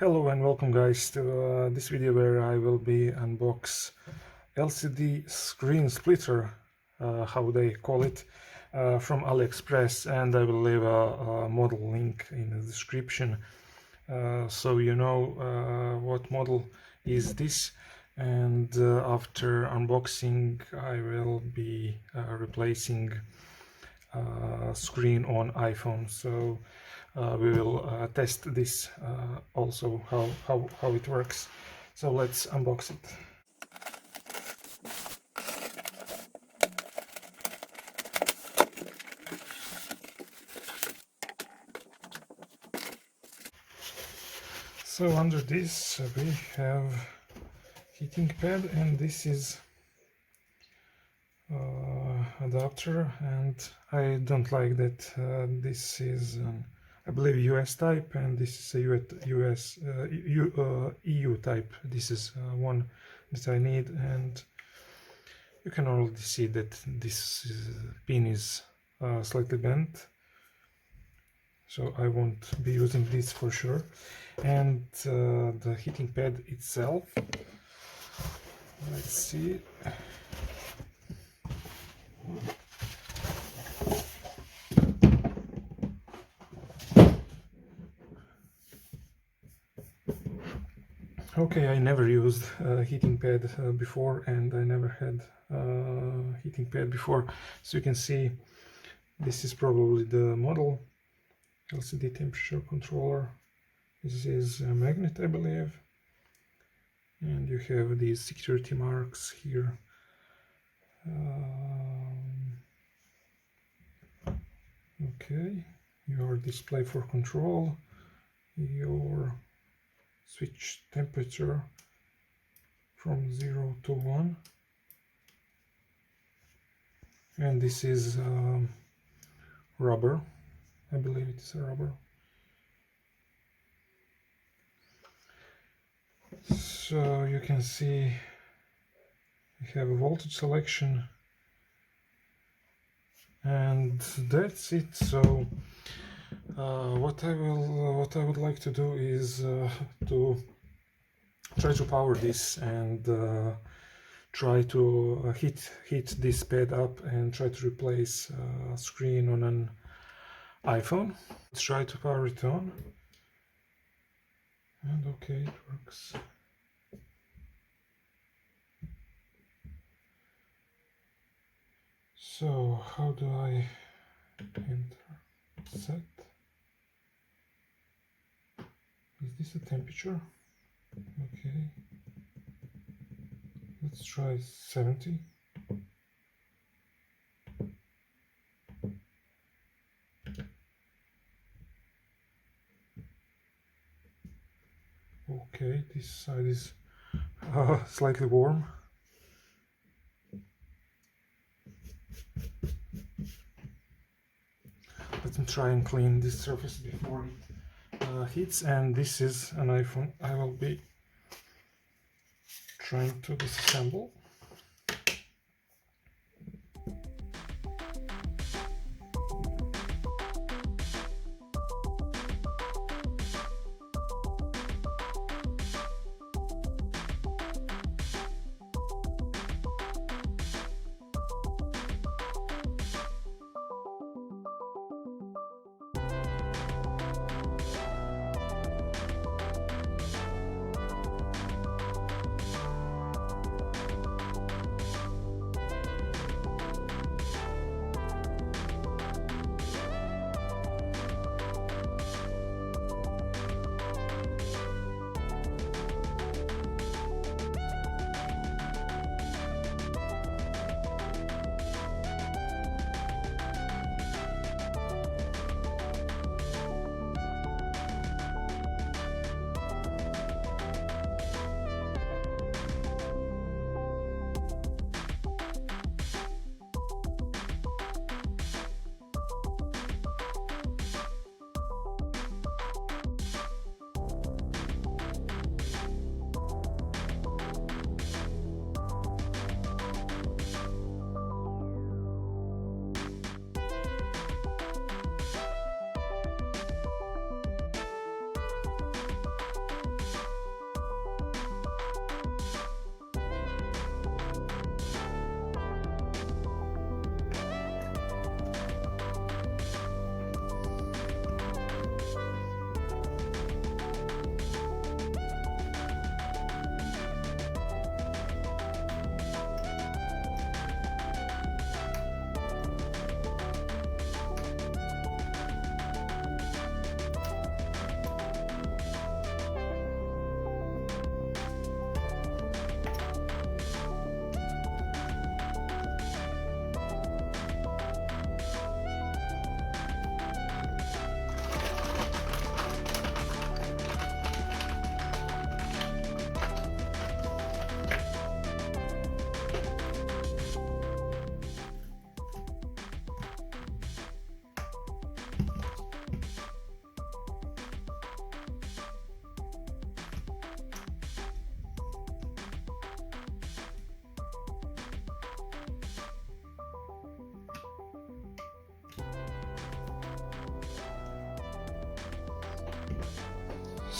Hello and welcome guys to this video where I will be unbox LCD screen splitter, how they call it, from AliExpress, and I will leave a model link in the description so you know what model is this. And after unboxing I will be replacing screen on iPhone, so we will test this also how it works. So let's unbox it. So under this we have heating pad, and this is adapter, and I don't like that this is I believe US type, and this is a EU type. This is one that I need, and you can already see that this pin is slightly bent, so I won't be using this for sure. And the heating pad itself, let's see. Okay, I never used a heating pad before, and I never had a heating pad before. So you can see this is probably the model. LCD temperature controller. This is a magnet, I believe. And you have these security marks here. Okay, your display for control, your switch temperature from 0 to 1, and this is rubber. I believe it is a rubber. So you can see we have a voltage selection, and that's it. So what I would like to do is to try to power this and try to heat this pad up and try to replace a screen on an iPhone. Let's try to power it on, and okay, it works. So how do I enter set? Is this a temperature? Okay, let's try 70. Okay, this side is slightly warm. Let me try and clean this surface before it heats. And this is an iPhone I will be trying to disassemble.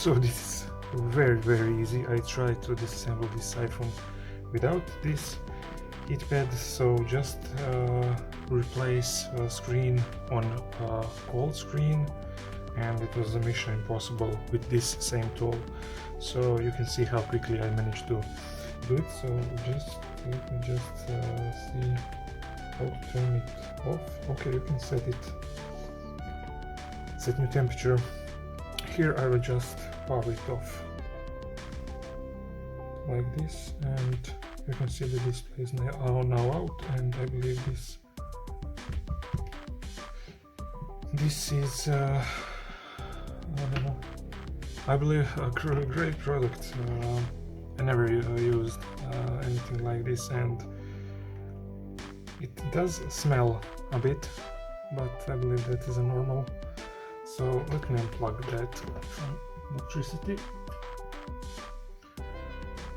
So this is very easy. I tried to disassemble this iPhone without this heat pad, so just replace a screen on a cold screen, and it was a mission impossible with this same tool. So you can see how quickly I managed to do it. So just let me just see how to turn it off. Okay, you can set new temperature. Here I will just power it off like this, and you can see the display is now out, and I believe this is I believe a great product. I never used anything like this, and it does smell a bit, but I believe that is a normal. So let me unplug that from electricity,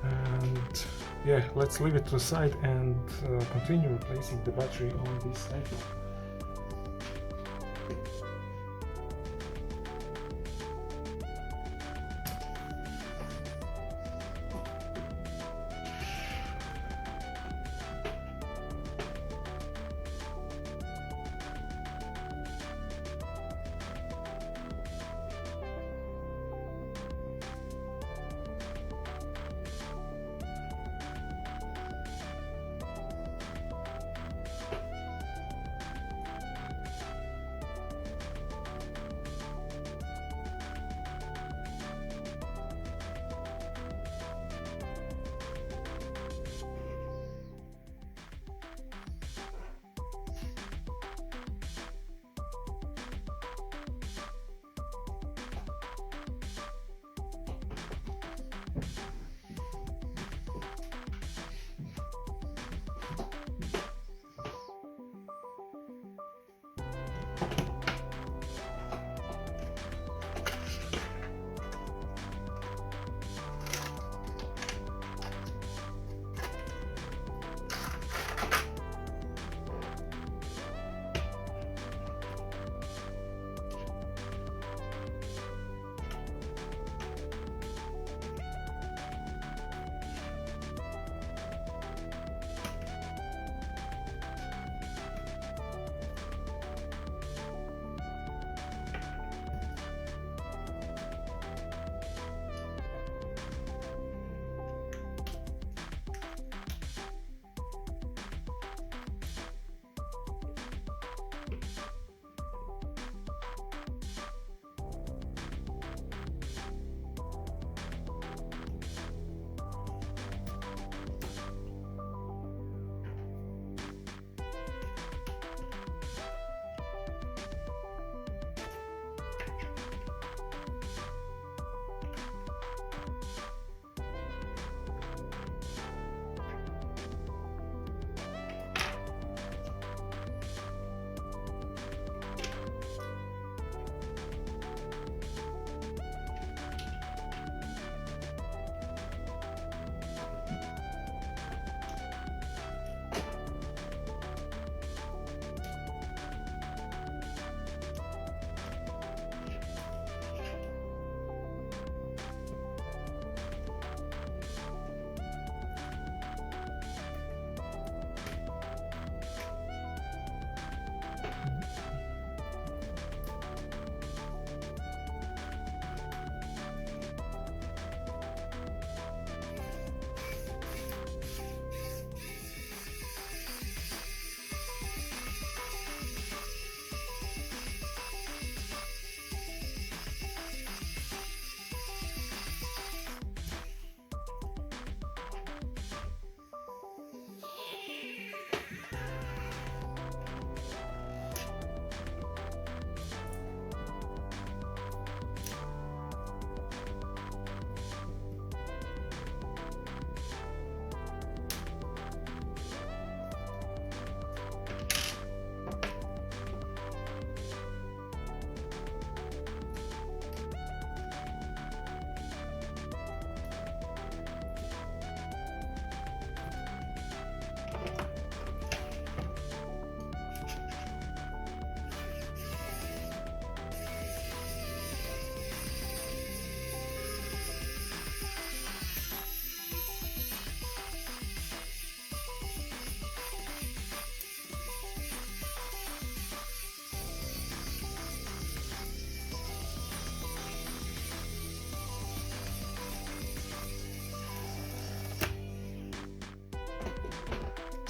and yeah, let's leave it to the side and continue replacing the battery on this iPhone.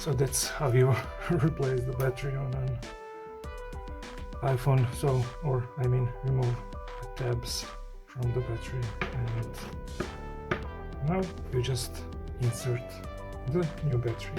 So that's how you replace the battery on an iPhone. So, or I mean, remove the tabs from the battery, and now you just insert the new battery.